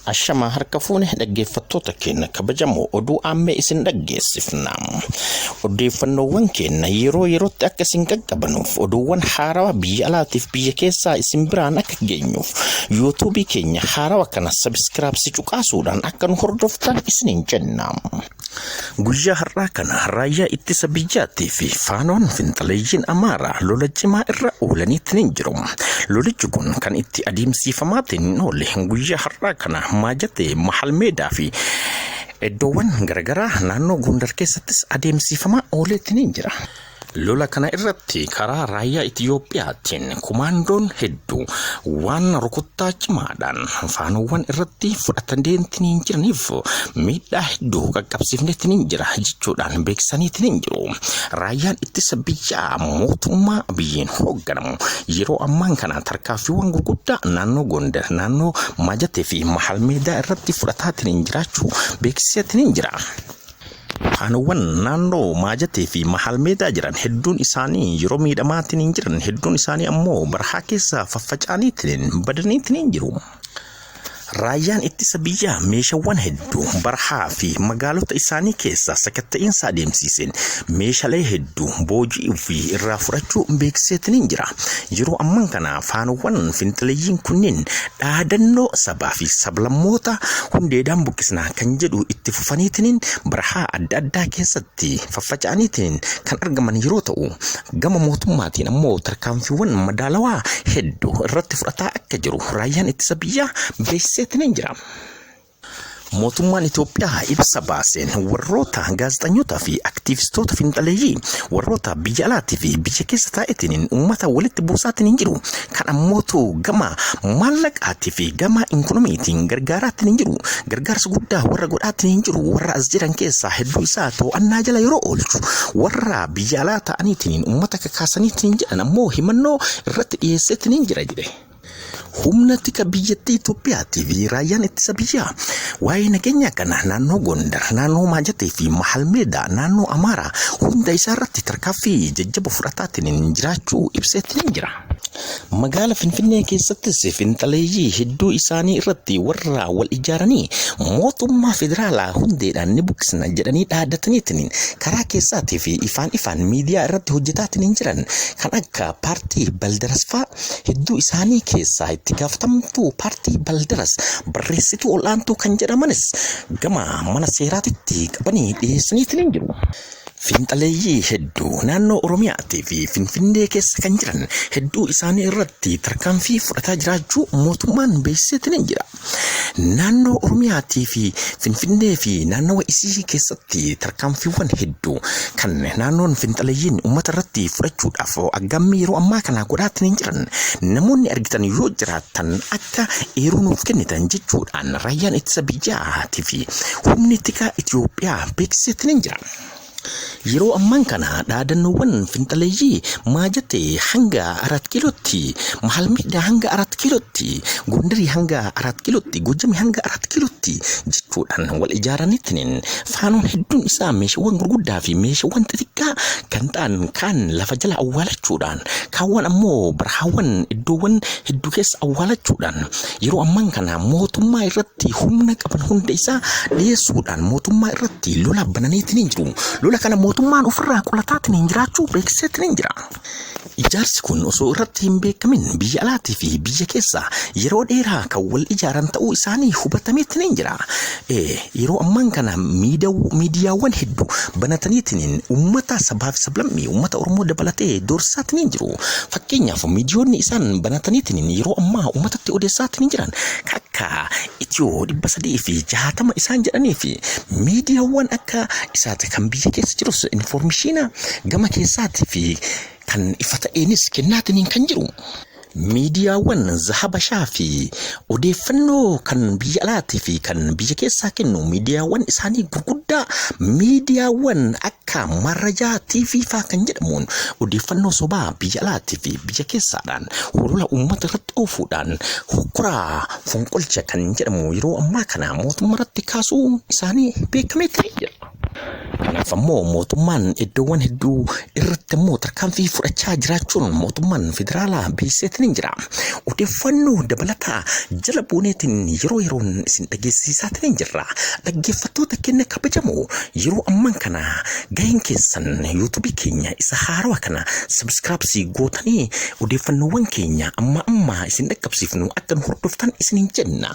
Ashama harka fuune dhaggeeffattoota keenya kabajamoo oduu ammee isin dhaggeessifna. Odeeffannoowwan keenya yeroo yerootti akka isin qaqqabanuuf oduuwwan haarawaa biyya alaatiif biyya keessaa isin biraan akka geenyuuf YouTube keenya haarawaa kana subscribe cuqaasuudhaan akka nu hordoftan isiniin jenna. Guyyaa har'aa kana raayyaa ittisa biyyaatii fi faanoon finxaleeyyiin Amaaraa lola cimaa irra oolaniitiin jiru. Lolichi kun kan itti adeemsifamaatiin oole guyyaa har'aa kana maajatee mahal meedaa fi iddoowwan garagaraa naannoo Gondar keessattis adeemsifamaa ooleetiin jira. Lola kana irratti karaa raayyaa Itiyoophiyaatiin kumaandoon hedduu waan rukuttaa cimaadhaan faanoowwan irratti fudhatanii jiraniif miidhaa hedduu qaqqabsiifneetiin jira jechuudhaan beeksisaniitiin jiru. Raayyaan ittisa biyyaa mootummaa biyyiin hoogganamu yeroo ammaan kana tarkaanfiiwwan gurguddaa naannoo Gondar, naannoo Maajatee fi Mahal Meedaa irratti fudhataatiin jiraachuu beeksiseetiin jira. Faanoowwan naannoo Maajatee fi Mahal Meedaa jiran hedduun isaanii yeroo miidhamaatiin jiran hedduun isaanii ammoo barahaa keessa faffaca'aniitiin badaniitiin jiru. Raayyaan ittisa biyyaa meeshaawwan hedduu barahaa fi magaalota isaanii keessa sakatta'insa adeemsiseen meeshaalee hedduu booji'uu fi irraa fudhachuu beeksiseetiin jira. Yeroo amman kana faanoowwan finxaleeyyiin kunneen dhaadannoo sabaa fi sablammoota hundeedhaan buqqisnaa kan jedhu itti fufaniitiin barahaa adda addaa keessatti faffaca'aniitiin kan argaman yeroo ta'u, gama mootummaatiin ammoo tarkaanfiiwwan madaalawaa hedduu irratti fudhataa akka jiru raayyaan ittisa biyyaa beeksiseetiin jira. Mootummaan Itoophiyaa ibsa baaseen warroota gaazexeessitoota fi aktiivistoota finxaleeyyii warroota biyya alaatii fi biyya keessa taa'eetiin uummata walitti buusaatiin jiru kan ammootu gama maallaqaatii fi gama inkonomiitiin gargaaraatiin jiru gargaarsa guddaa warra godhaatiin jiru warra as jiran keessaa hedduu isaa to'annaa jala yeroo oolchu warra biyya alaa ta'aniitiin uummata kakaasaniitiin jedhan ammoo himannoo irratti dhiyeesseetiin jira jedhe. Humna tika biyyattii Itoophiyaatii fi raayyaan ittisa biyyaa waa'ee nageenya kana naannoo Gondar, naannoo Maajatee fi Mahal Meedaa, naannoo Amaaraa hunda isaa irratti tarkaanfii jajjaba fudhataatiin jiraachuu ibseetiin jira. Magaala Finfinnee keessattis finxaleeyyii hedduu isaanii irratti warra wal ijaaranii mootummaa federaalaa hundeedhaan ni buqqisna jedhanii dhaadataniitiin karaa keessaatii fi ifaan miidiyaa irratti hojjetaatiin jiran kan akka paartii Baldarasfaa hedduu isaanii keessaa itti gaafatamtuu paartii Baldaras barreessituu olaantuu kan jedhamanis gama mana seeraatitti qabanii dhiyeessaniitiin jiru. Finxaleeyyii hedduu naannoo Oromiyaatii fi Finfinnee keessa kan jiran hedduu isaanii irratti tarkaanfii fudhataa jiraachuu mootummaan beeksiseetiin jira. Naannoo Oromiyaatii fi Finfinnee fi naannawa isii keessatti tarkaanfiiwwan hedduu kan naannoon finxaleeyyiin uummata irratti fudhachuudhaaf aggammii yeroo ammaa kana godhaatiin jiran namoonni argitan yoo jiraatan akka eeruu nuuf kennitan jechuudhaan raayyaan ittisa biyyaatii fi humni tika Itoophiyaa beeksiseetiin jira. Yeroo amman kana dhaadannoowwan finxaleeyyii Maajatee hanga 4 kiilootti, Mahal Meedaa hanga 4 kiilootti, Gondarii hanga 4 kiilootti, Gojjamii hanga 4 kiilootti jechuudhaan wal ijaaraniitiin faanoon hedduun isaa meeshaawwan gurguddaa fi meeshaawwan xixiqqaa kan ta'an kan lafa jala awwaalachuudhaan kaawwan ammoo barahaawwan iddoowwan hedduu keessa awwaalachuudhaan yeroo amman kana mootummaa irratti humna qaban hunda isaa dhiyeessuudhaan mootummaa irratti lola bananiitiin jiru. Lola kana mootummaan ofirraa qulataatiin jiraachuu beeksiseetiin jira. Ijaarsi kun osoo irratti hin beekamin biyya alaatii fi biyya keessa yeroo dheeraa kan wal ijaaran ta'uu isaanii hubatameetiin jira. Yeroo ammaan kana miidiyaawwan hedduu banataniitiin uummata sabaaf sablammii uummata Oromoo dabalatee doorsisaatiin jiru. Fakkeenyaaf miidiyoonni isaan banataniitiin yeroo ammaa uummatatti odeessaatiin jiran akka Itiyoo 360 isaan jedhanii fi miidiyaawwan akka isaati kan biyya keessa jirus informeeshina gama keessaatii fi kan ifa ta'eenis kennaatiin kan jiru. Miidiyaawwan zahabashaa fi odeeffannoo kan biyya alaatii fi kan biyya keessaa kennu miidiyaawwan isaanii gurguddaa miidiyaawwan akka Marrajaa TV faa kan jedhamuun odeeffannoo sobaa biyya alaatii fi biyya keessaadhaan holola uummata irratti oofuudhaan hokkoraa fonqolcha kan jedhamu yeroo ammaa kana mootummaa irratti kaasuu isaanii beekameetiin jira. Kanaaf ammoo mootummaan iddoowwan hedduu irratti immoo tarkaanfii fudhachaa jiraachuun mootummaan federaalaa beeksiseetiin jira. Odeeffannoo dabalataa jala buuneetiin yeroo yeroon isin dhageessisaatiin jirra. Dhaggeeffattoota keenya kabajamoo yeroo amman kana gaheen keessan yuutuubii keenya isa haarawaa kana sabskiraayibsii gootanii odeeffannoowwan keenya amma isin dhaqqabsiifnu akka nu hordoftan isiniin jenna.